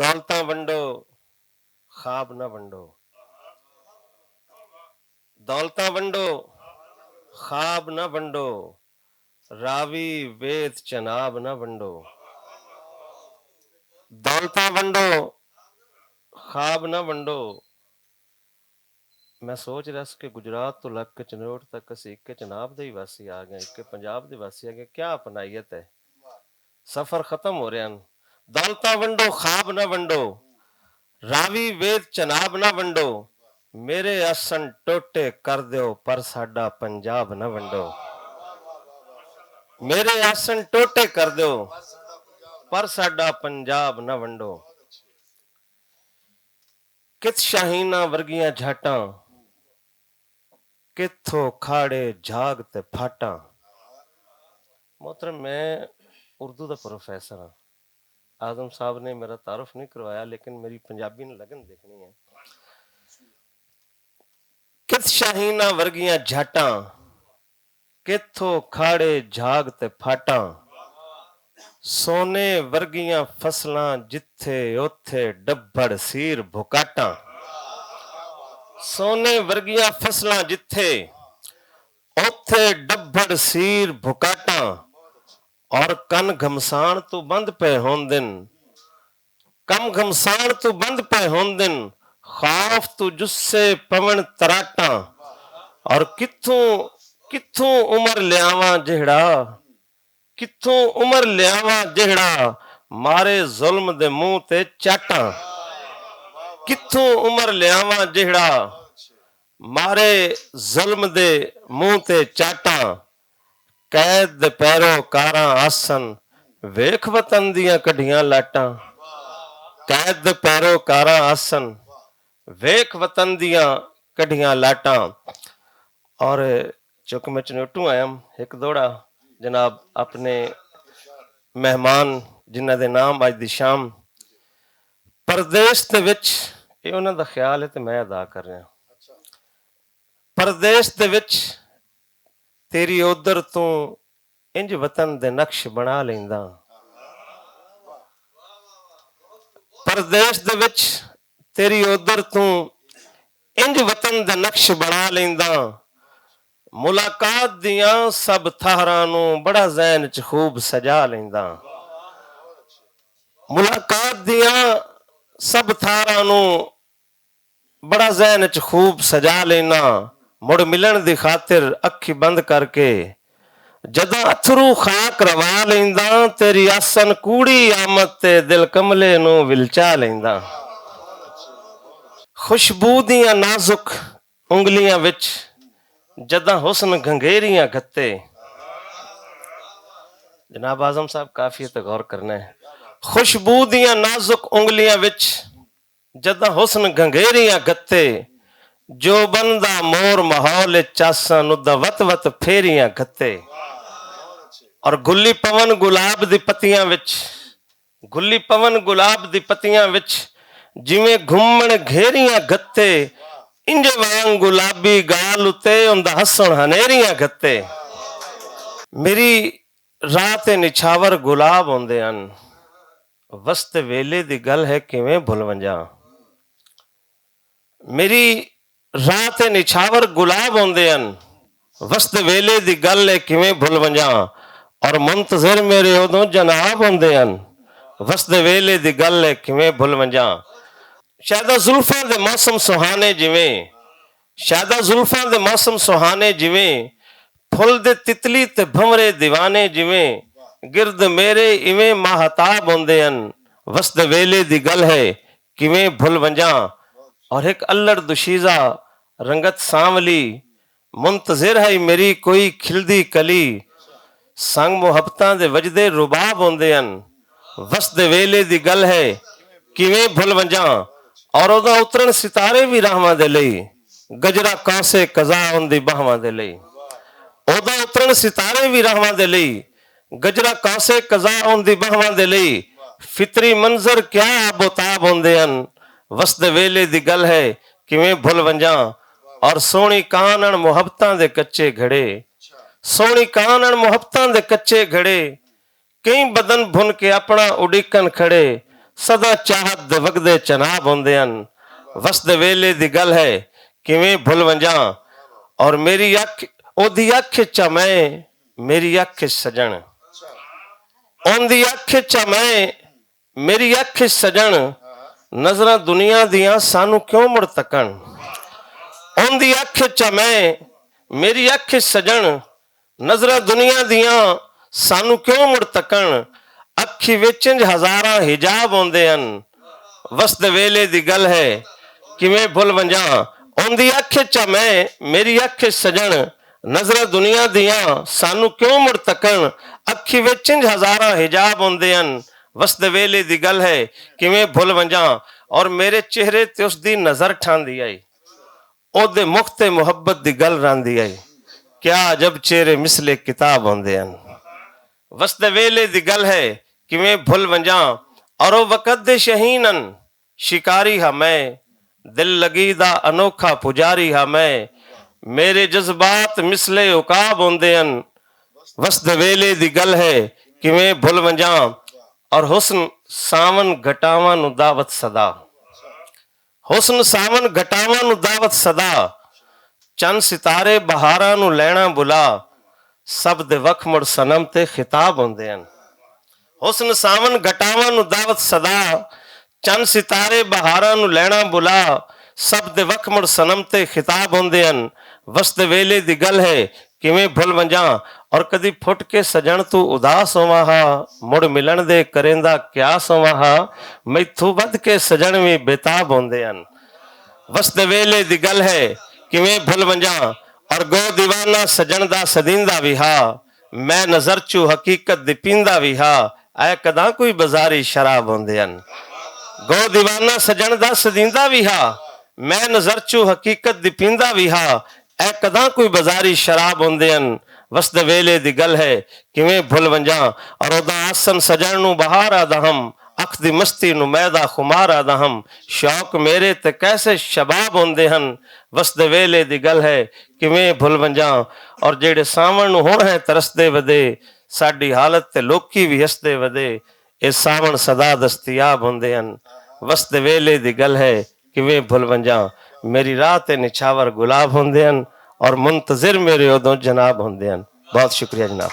दौलतां वंडो ख्वाब न वंडो। दौलतां वंडो ख्वाब न वंडो। रावी वेद चनाब न वंडो। दौलतां वंडो ख्वाब न वंडो। मैं सोच रहा ਸੀ ਕਿ ਗੁਜਰਾਤ ਤੋਂ ਲੱਗ ਕੇ ਚਨੋਟ ਤੱਕ ਅਸੀਂ ਇੱਕ ਚਨਾਬ ਦੇ ਹੀ ਵਾਸੀ ਆ ਗਏ, ਇੱਕ ਪੰਜਾਬ ਦੇ ਵਾਸੀ ਆ ਗਏ। क्या अपनाइयत है, सफर खत्म हो रहे हैं। दौलतां वंडो ख्वाब न वंडो, रावी वेद चनाब न वंडो। मेरे आसन टोटे कर दो पर साडा पंजाब न वंडो। मेरे आसन टोटे कर दो पर साडा पंजाब न वंडो। कित शाहीना वर्गियां झाटां, किथों खाड़े झाग ते फाटां। मोहतरम, मैं उर्दू का प्रोफेसर हाँ। आजम साहब ने मेरा तारुफ नहीं करवाया, लेकिन मेरी पंजाबी ने लगन देखनी है। कित शाहीना वर्गियां झाटां, किथों खाड़े झाग ते फाटां। सोने वर्गियां फसलां जिथे उथे डब्बड़ सीर भुकाटां। सोने वर्गियां फसलां जिथे उथे डब्बड़ सीर भुकाटां। और कन घमसान तू बंद पे हों दिन, कम घमसान तू बंद पे हों दिन। खौफ तू जुस्से पवन तराटा। और किथों किथों उमर लियावा जेड़ा, किथों उमर लियावा जेड़ा मारे जुल्म दे मुंह ते चाटा। किथों उमर लियावा जेड़ा मारे जुल्म दे मुंह ते चाटा। कैद दे पैरों कारां आसन, वेख वतन दियां कढ़ियां लाटां। कैद दे पैरों कारां आसन, वेख वतन दियां कढ़ियां लाटां। और चुक मैं चनोटू आया एक दौड़ा जनाब अपने मेहमान जिन्हां दे नाम अज दी शाम परदेश दे विच, ये उन्हां दा ख्याल है ते मैं अदा कर रहा। परदेश दे विच तेरी उधर तू इंज वतन दे नक्श बना लेंदा। परदेश दे विच तेरी उधर तू इंज वतन दे नक्श बना लेंदा। मुलाकात दियां सब थाहरां नू बड़ा ज़हन च खूब सजा लेंदा। मुलाकात दियां सब थाहरां नू बड़ा ज़हन च खूब सजा लेना। मुड़ मिलन दी खातिर अखी बंद करके जदां अथरू खाक रवा लेंदा। तेरी आसन कूड़ी आमद ते दिल कमले नू विलचा लेंदा। खुशबू दियां नाजुक उंगलियां विच जदां हुस्न घंघेरियां घत्ते। जनाब आजम साहब काफी ते गौर करना है। खुशबू दियां नाजुक उंगलियां विच जदां हुस्न घंघेरियां घत्ते। जो बंदा मोर माहौल चासां नुदा वत वत फेरियां घत्ते। और गुल्ली पवन गुलाब दी पत्तियां विच, गुल्ली पवन गुलाब दी पत्तियां विच जिवें घुम्मण घेरियां घत्ते। इंज वांग गुलाबी गाल उते उंदा हसन हनेरियां घत्ते। मेरी रात निछावर गुलाब होंदे हन, वस्त वेले दी गल है किवें भुल वंजा। मेरी रात निछावर गुलाब होंदे हन, वस्त वेले दी गल है किवें भुल वंजा। और मुंतज़िर मेरे उदों जनाब होंदे हन, वस्त वेले दी गल है किवें भुल वंजा। शायदा जुल्फां दे मौसम सुहाने जिवें, शायदा जुल्फां दे मौसम सुहाने जिवें। फुल दे तितली ते भंवरे दीवाने जिवें। गिरद मेरे इवें महताब होंदे हन, वस्त वेले दी गल है किवें भुल वंजा। और एक अल्लड़ दुशीजा रंगत सांवली मुंतज़िर है मेरी कोई खिलदी कली। संग मुहब्बतां दे वजदे रुबाब होंदे हन, वस्त वेले दी गल है किवें भुल वंजा। और उदा उतरन सितारे भी राहवां दे लई, गजरा कासे कज़ा उंदी बाहवां दे लई। उदा उतरन सितारे भी राहवां दे लई, गजरा कासे कज़ा उंदी बाहवां दे लई। फितरी मंजर क्या आबोताब होंदे हन, वस्त वेले दी गल है किवें भुल वंजा। और सोहनी कानन मुहब्बतां दे कच्चे घड़े, सोहनी कानन मुहब्बतां दे कच्चे घड़े। कई बदन भुन के अपना उड़ीकन खड़े। सदा चाहत दे वगदे चनाब होंदे हन वसदे वेले दी गल है किवें भुल वंजा और मेरी अख ओदी अख च मैं मेरी अख सजन ओंदी अख च मैं मेरी अख सजन नजरां दुनिया दियां सानू क्यों मुड़ तकन ओंदी अख च मैं मेरी अख सजन नजरां दुनिया दियां सानू क्यों मुड़ तकन अखी विच हजारां हिजाब होंदे हन वसद वेले दी गल है किवें भुल वंजा ओंदी अख च मैं मेरी अख सजन नजरां दुनिया दियां सानू क्यों मुड़ तकन अखी विच हजारां हिजाब होंदे हन वसद वेले दी गल है किवें भुल वंजा और मेरे चेहरे ते उसदी नजर ठांदी आई ओदे मुख ते मुहब्बत दी गल रांदी आई क्या जब चेहरे मिसले किताब होंदे हन वसद वेले दी गल है किवें भुल वंजा और ओ वक़्त दे शहीनन शिकारी हा मैं दिल लगी दा अनोखा पुजारी हा मैं मेरे जज्बात मिसले उकाब होंदे हन वसद वेले दी गल है किवें भुल वंजा और हुस्न सावन घटावां नु दावत सदा हुस्न सावन घटावां नु दावत सदा चंद सितारे बहारां नु लैणा बुला सब दे वख मुड़ सनम ते खिताब होंदे हन हुस्न सावन घटावां नु दावत सदा चंद सितारे बहारां नु लैणा बुला सब दे वख मुड़ सनम ते खिताब होंदे हन वसद वेले दी गल है किवें भुल वंजा और कदी फुट के सजन तू उदास होवा हा मुड़ मिलन दे करेंदा क्यास होवा हा मैथू वध के सजन भी बेताब होंदे हन वसद वेले दी गल है किवें भुल वंजा और गो दीवाना सजन दा सदींदा भी हा मैं नजर चू हकीकत दी पींदा भी हा ऐ कदा कोई बाजारी शराब होंदे हन गो दीवाना सजन दा सदींदा भी हा मैं नजर चू हकीकत दी पींदा भी हा ऐ कदा कोई बाजारी शराब होंदे हन वसद वेले दी गल है किवें भुल वंजा और ओदा आसन सजन नु बहार आदा हम अख दी मस्ती नु मैदा खुमार आदा हम शौक मेरे ते कैसे शबाब होंदे हन वसद वेले दी गल है किवें भुल वंजा और जेड़े सावण नु हुण है तरसदे वदे साडी हालत ते लोकी भी हसदे वदे ए सावण सदा दस्तयाब होंदे हन वसद वेले दी गल है किवें भुल वंजा मेरी राह ते निछावर गुलाब होंदे हन और मुंतजिर मेरे उदों जनाब होंदे हन बहुत शुक्रिया जनाब।